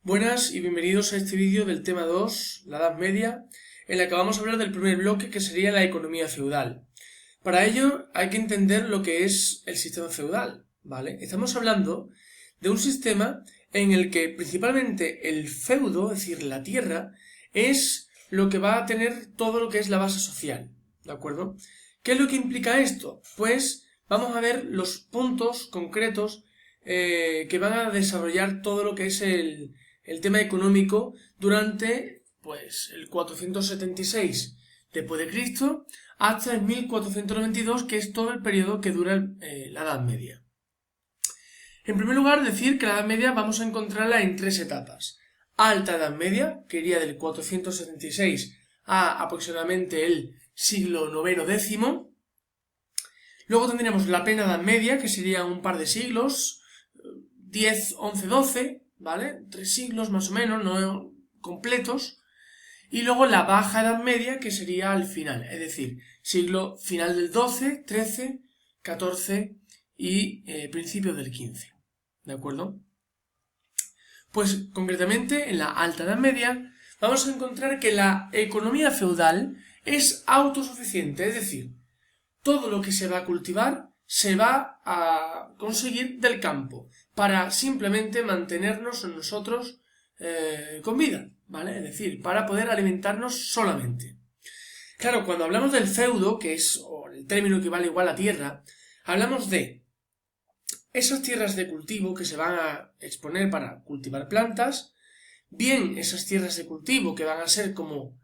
Buenas y bienvenidos a este vídeo del tema 2, la Edad Media, en la que vamos a hablar del primer bloque, que sería la economía feudal. Para ello hay que entender lo que es el sistema feudal, ¿vale? Estamos hablando de un sistema en el que principalmente el feudo, es decir, la tierra, es lo que va a tener todo lo que es la base social, ¿de acuerdo? ¿Qué es lo que implica esto? Pues vamos a ver los puntos concretos que van a desarrollar todo lo que es el tema económico durante, pues, el 476 después de Cristo hasta el 1492, que es todo el periodo que dura la Edad Media. En primer lugar, decir que la Edad Media vamos a encontrarla en tres etapas. Alta Edad Media, que iría del 476 a aproximadamente el siglo IX-X. Luego tendríamos la Plena Edad Media, que sería un par de siglos, 10, 11, 12, ¿vale? 3 siglos más o menos, no completos. Y luego la Baja Edad Media, que sería al final, es decir, siglo final del 12, 13, 14 y principios del 15. ¿De acuerdo? Pues concretamente en la Alta Edad Media vamos a encontrar que la economía feudal es autosuficiente, es decir, todo lo que se va a cultivar se va a conseguir del campo para simplemente mantenernos nosotros con vida, ¿vale? Es decir, para poder alimentarnos solamente. Claro, cuando hablamos del feudo, que es o el término que vale igual a tierra, hablamos de esas tierras de cultivo que se van a exponer para cultivar plantas, bien esas tierras de cultivo que van a ser como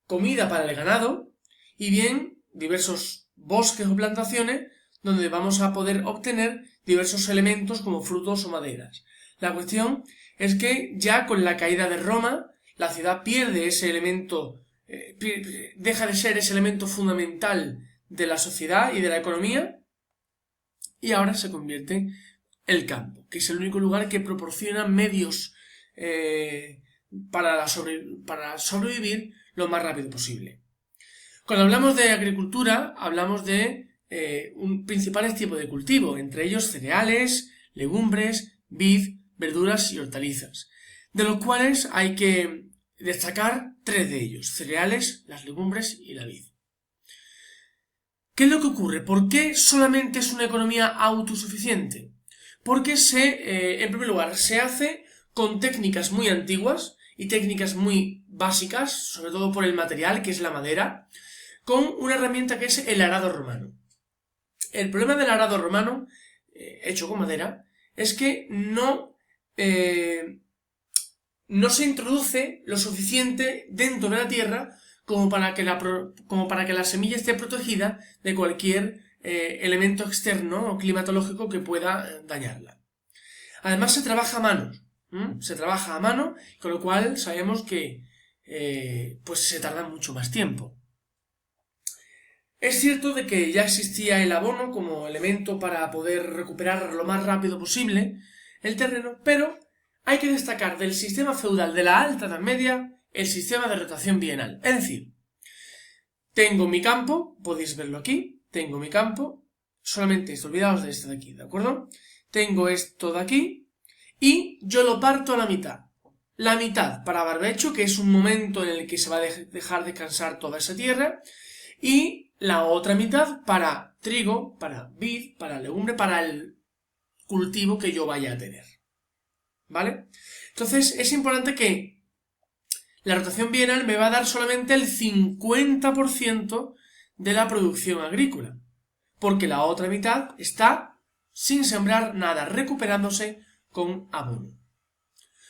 comida para el ganado, y bien diversos bosques o plantaciones donde vamos a poder obtener diversos elementos como frutos o maderas. La cuestión es que ya con la caída de Roma, la ciudad pierde ese elemento, deja de ser ese elemento fundamental de la sociedad y de la economía, y ahora se convierte el campo, que es el único lugar que proporciona medios para sobrevivir lo más rápido posible. Cuando hablamos de agricultura, hablamos de principales tipos de cultivo, entre ellos cereales, legumbres, vid, verduras y hortalizas, de los cuales hay que destacar tres de ellos: cereales, las legumbres y la vid. ¿Qué es lo que ocurre? ¿Por qué solamente es una economía autosuficiente? Porque en primer lugar, se hace con técnicas muy antiguas y técnicas muy básicas, sobre todo por el material, que es la madera, con una herramienta que es el arado romano. El problema del arado romano, hecho con madera, es que no se introduce lo suficiente dentro de la tierra como para que la semilla esté protegida de cualquier elemento externo o climatológico que pueda dañarla. Además se trabaja a mano, con lo cual sabemos que pues se tarda mucho más tiempo. Es cierto de que ya existía el abono como elemento para poder recuperar lo más rápido posible el terreno, pero hay que destacar del sistema feudal de la Alta Edad Media el sistema de rotación bienal. Es decir, tengo mi campo, podéis verlo aquí, tengo mi campo, solamente olvidaos de esto de aquí, ¿de acuerdo? Tengo esto de aquí y yo lo parto a la mitad. La mitad para barbecho, que es un momento en el que se va a dejar descansar toda esa tierra, y la otra mitad para trigo, para vid, para legumbre, para el cultivo que yo vaya a tener. ¿Vale? Entonces es importante que la rotación bienal me va a dar solamente el 50% de la producción agrícola, porque la otra mitad está sin sembrar nada, recuperándose con abono.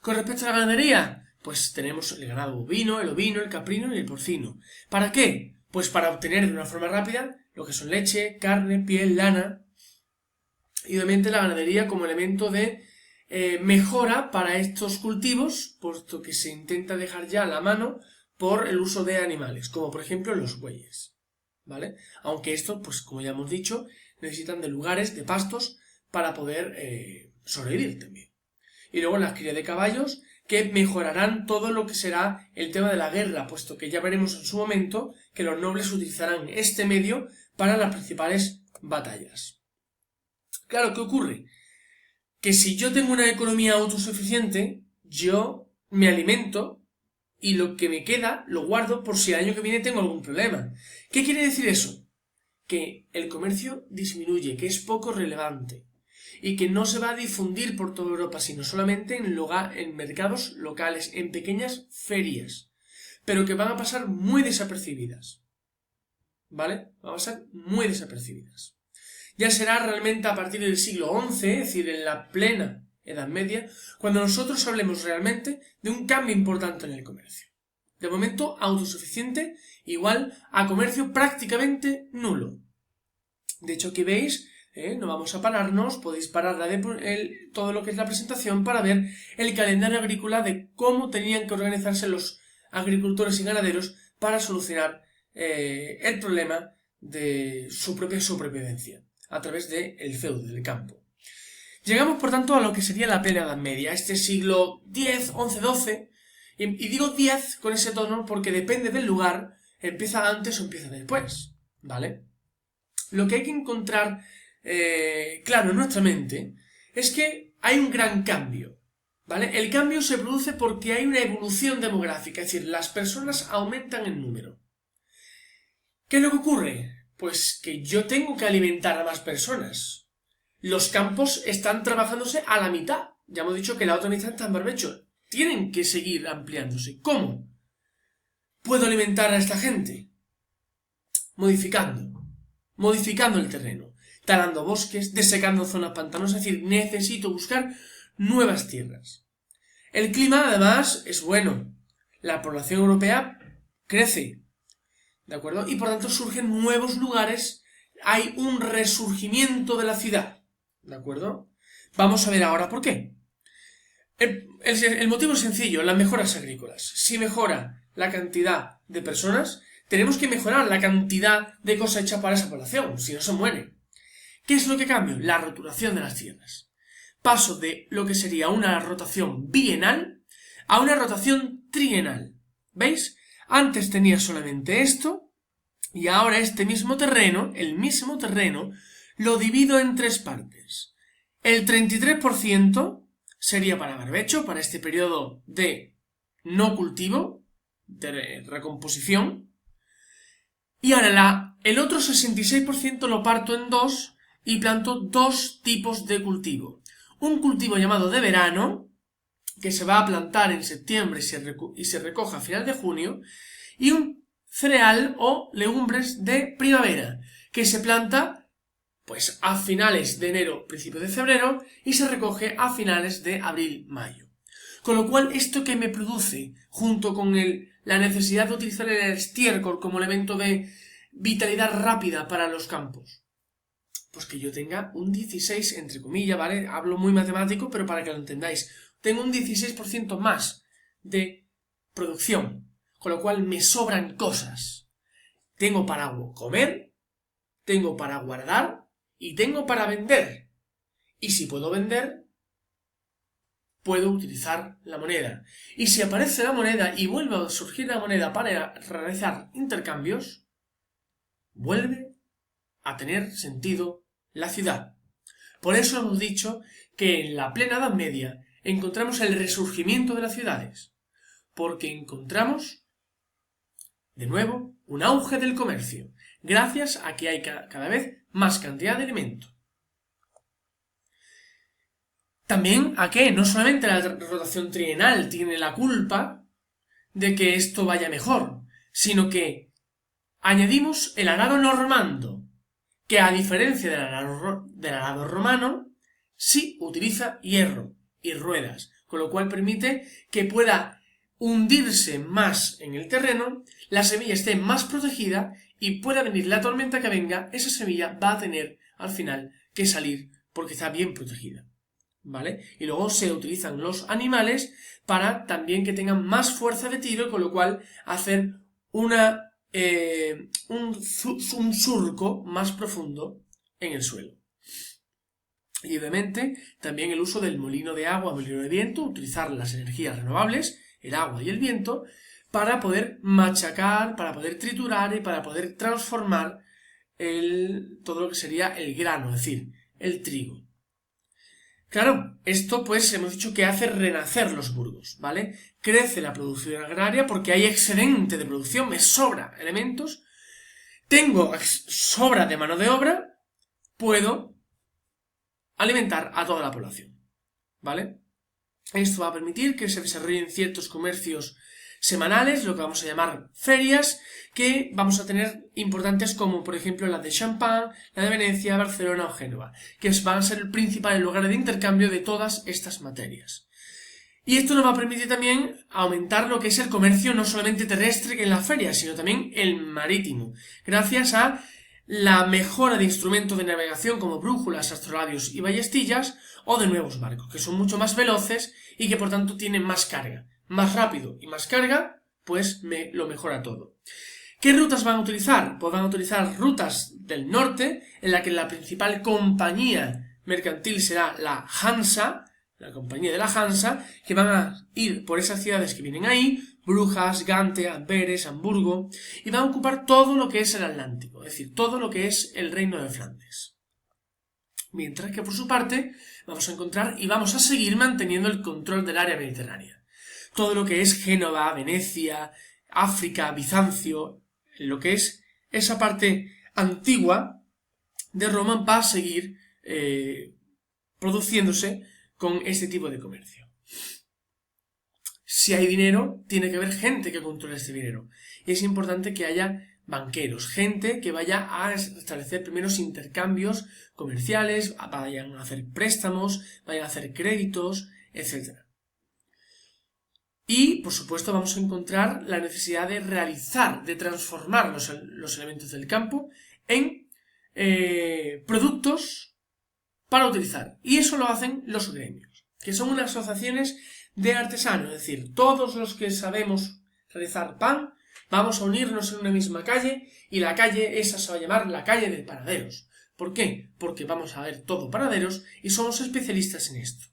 Con respecto a la ganadería, pues tenemos el ganado bovino, el ovino, el caprino y el porcino. ¿Para qué? Pues para obtener de una forma rápida lo que son leche, carne, piel, lana, y obviamente la ganadería como elemento de mejora para estos cultivos, puesto que se intenta dejar ya la mano por el uso de animales, como por ejemplo los bueyes, ¿vale? Aunque estos, pues como ya hemos dicho, necesitan de lugares, de pastos, para poder sobrevivir también. Y luego las crías de caballos, que mejorarán todo lo que será el tema de la guerra, puesto que ya veremos en su momento que los nobles utilizarán este medio para las principales batallas. Claro, ¿qué ocurre? Que si yo tengo una economía autosuficiente, yo me alimento y lo que me queda lo guardo por si el año que viene tengo algún problema. ¿Qué quiere decir eso? Que el comercio disminuye, que es poco relevante y que no se va a difundir por toda Europa, sino solamente en mercados locales, en pequeñas ferias, pero que van a pasar muy desapercibidas. ¿Vale? Van a pasar muy desapercibidas. Ya será realmente a partir del siglo XI, es decir, en la plena Edad Media, cuando nosotros hablemos realmente de un cambio importante en el comercio. De momento, autosuficiente igual a comercio prácticamente nulo. De hecho, aquí veis, no vamos a pararnos, podéis parar todo lo que es la presentación para ver el calendario agrícola de cómo tenían que organizarse los agricultores y ganaderos para solucionar el problema de su propia supervivencia a través del feudo, del campo. Llegamos, por tanto, a lo que sería la plena Edad Media, este siglo X, XI, XII, y digo 10 con ese tono porque depende del lugar, empieza antes o empieza después, ¿vale? Lo que hay que encontrar claro en nuestra mente es que hay un gran cambio, ¿vale? El cambio se produce porque hay una evolución demográfica, es decir, las personas aumentan en número. ¿Qué es lo que ocurre? Pues que yo tengo que alimentar a más personas. Los campos están trabajándose a la mitad. Ya hemos dicho que la otra mitad está en barbecho. Tienen que seguir ampliándose. ¿Cómo puedo alimentar a esta gente? Modificando el terreno, talando bosques, desecando zonas pantanosas, es decir, necesito buscar nuevas tierras. El clima, además, es bueno. La población europea crece, ¿de acuerdo? Y por tanto surgen nuevos lugares, hay un resurgimiento de la ciudad, ¿de acuerdo? Vamos a ver ahora por qué. El motivo es sencillo, las mejoras agrícolas. Si mejora la cantidad de personas, tenemos que mejorar la cantidad de cosecha para esa población, si no se muere. ¿Qué es lo que cambia? La roturación de las tierras. Paso de lo que sería una rotación bienal a una rotación trienal. ¿Veis? Antes tenía solamente esto, y ahora este mismo terreno, lo divido en tres partes. El 33% sería para barbecho, para este periodo de no cultivo, de recomposición, y ahora el otro 66% lo parto en dos y planto dos tipos de cultivo. Un cultivo llamado de verano, que se va a plantar en septiembre y se recoge a final de junio, y un cereal o legumbres de primavera, que se planta pues a finales de enero, principios de febrero, y se recoge a finales de abril-mayo. Con lo cual, ¿esto que me produce? Junto con la necesidad de utilizar el estiércol como elemento de vitalidad rápida para los campos. Pues que yo tenga un 16, entre comillas, ¿vale? Hablo muy matemático, pero para que lo entendáis. Tengo un 16% más de producción, con lo cual me sobran cosas. Tengo para comer, tengo para guardar y tengo para vender. Y si puedo vender, puedo utilizar la moneda. Y si aparece la moneda y vuelve a surgir la moneda para realizar intercambios, vuelve a tener sentido la ciudad. Por eso hemos dicho que en la plena Edad Media encontramos el resurgimiento de las ciudades, porque encontramos, de nuevo, un auge del comercio, gracias a que hay cada vez más cantidad de alimento. También a que no solamente la rotación trienal tiene la culpa de que esto vaya mejor, sino que añadimos el arado normando, que a diferencia del arado romano, sí utiliza hierro y ruedas, con lo cual permite que pueda hundirse más en el terreno, la semilla esté más protegida y pueda venir la tormenta que venga, esa semilla va a tener al final que salir porque está bien protegida, ¿vale? Y luego se utilizan los animales para también que tengan más fuerza de tiro, con lo cual hacer un surco más profundo en el suelo. Y obviamente también el uso del molino de agua, molino de viento, utilizar las energías renovables, el agua y el viento, para poder machacar, para poder triturar y para poder transformar todo lo que sería el grano, es decir, el trigo. Claro, esto pues hemos dicho que hace renacer los burgos, ¿vale? Crece la producción agraria porque hay excedente de producción, me sobra elementos, tengo sobra de mano de obra, puedo alimentar a toda la población, ¿vale? Esto va a permitir que se desarrollen ciertos comercios semanales, lo que vamos a llamar ferias, que vamos a tener importantes como por ejemplo la de Champagne, la de Venecia, Barcelona o Génova, que van a ser el principal lugar de intercambio de todas estas materias. Y esto nos va a permitir también aumentar lo que es el comercio no solamente terrestre en las ferias, sino también el marítimo, gracias a la mejora de instrumentos de navegación como brújulas, astrolabios y ballestillas, o de nuevos barcos, que son mucho más veloces y que por tanto tienen más carga. Más rápido y más carga, pues lo mejora todo. ¿Qué rutas van a utilizar? Pues van a utilizar rutas del norte, en la que la principal compañía mercantil será la Hansa, la compañía de la Hansa, que van a ir por esas ciudades que vienen ahí, Brujas, Gante, Amberes, Hamburgo, y van a ocupar todo lo que es el Atlántico, es decir, todo lo que es el reino de Flandes. Mientras que por su parte vamos a encontrar y vamos a seguir manteniendo el control del área mediterránea. Todo lo que es Génova, Venecia, África, Bizancio, lo que es esa parte antigua de Roma va a seguir produciéndose con este tipo de comercio. Si hay dinero, tiene que haber gente que controle este dinero. Y es importante que haya banqueros, gente que vaya a establecer primeros intercambios comerciales, vayan a hacer préstamos, vayan a hacer créditos, etc. Y, por supuesto, vamos a encontrar la necesidad de realizar, de transformar los elementos del campo en productos para utilizar. Y eso lo hacen los gremios, que son unas asociaciones de artesanos, es decir, todos los que sabemos realizar pan, vamos a unirnos en una misma calle y la calle esa se va a llamar la calle de panaderos. ¿Por qué? Porque vamos a ver todo panaderos y somos especialistas en esto.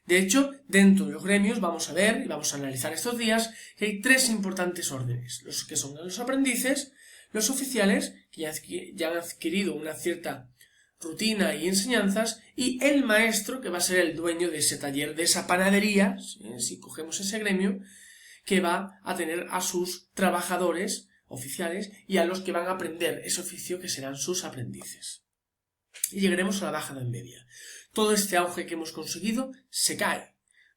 De hecho, dentro de los gremios vamos a ver y vamos a analizar estos días que hay tres importantes órdenes, los que son los aprendices, los oficiales, que ya han adquirido una cierta rutina y enseñanzas, y el maestro, que va a ser el dueño de ese taller, de esa panadería, si cogemos ese gremio, que va a tener a sus trabajadores oficiales y a los que van a aprender ese oficio, que serán sus aprendices. Y llegaremos a la Baja Edad Media. Todo este auge que hemos conseguido se cae.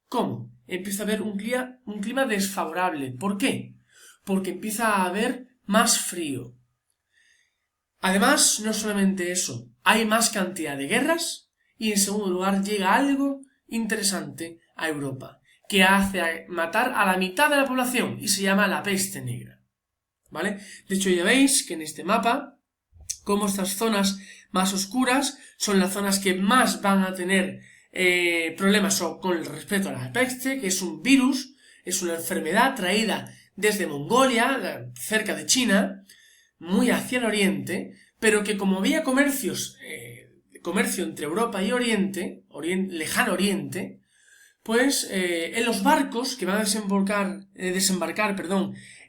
¿Cómo? Empieza a haber un clima desfavorable. ¿Por qué? Porque empieza a haber más frío. Además, no solamente eso, hay más cantidad de guerras y en segundo lugar llega algo interesante a Europa, que hace matar a la mitad de la población y se llama la peste negra. ¿Vale? De hecho, ya veis que en este mapa, como estas zonas más oscuras son las zonas que más van a tener problemas con respecto a la peste, que es un virus, es una enfermedad traída desde Mongolia, cerca de China, muy hacia el oriente, pero que como había comercio entre Europa y Oriente, lejano Oriente, pues en los barcos que van a desembarcar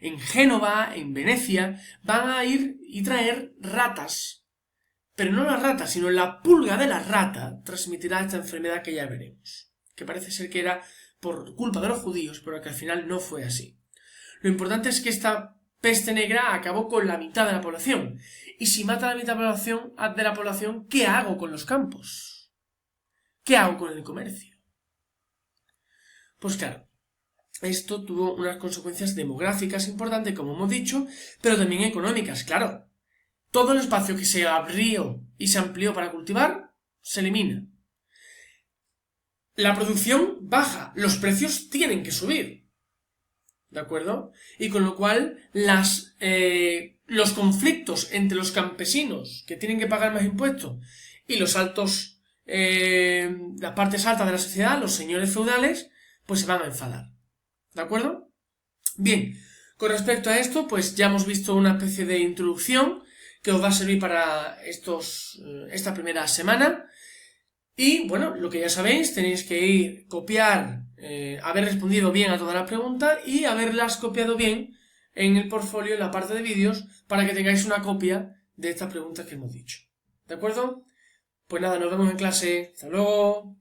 en Génova, en Venecia, van a ir y traer ratas. Pero no la rata, sino la pulga de la rata transmitirá esta enfermedad que ya veremos. Que parece ser que era por culpa de los judíos, pero que al final no fue así. Lo importante es que esta peste negra acabó con la mitad de la población. Y si mata a la mitad de la población, ¿qué hago con los campos? ¿Qué hago con el comercio? Pues claro, esto tuvo unas consecuencias demográficas importantes, como hemos dicho, pero también económicas, claro. Todo el espacio que se abrió y se amplió para cultivar se elimina. La producción baja, los precios tienen que subir. ¿De acuerdo? Y con lo cual los conflictos entre los campesinos que tienen que pagar más impuestos y las partes altas de la sociedad, los señores feudales, pues se van a enfadar. ¿De acuerdo? Bien, con respecto a esto, pues ya hemos visto una especie de introducción que os va a servir para esta primera semana. Y bueno, lo que ya sabéis, tenéis que copiar, haber respondido bien a todas las preguntas y haberlas copiado bien en el portfolio, en la parte de vídeos, para que tengáis una copia de estas preguntas que hemos dicho. ¿De acuerdo? Pues nada, nos vemos en clase. ¡Hasta luego!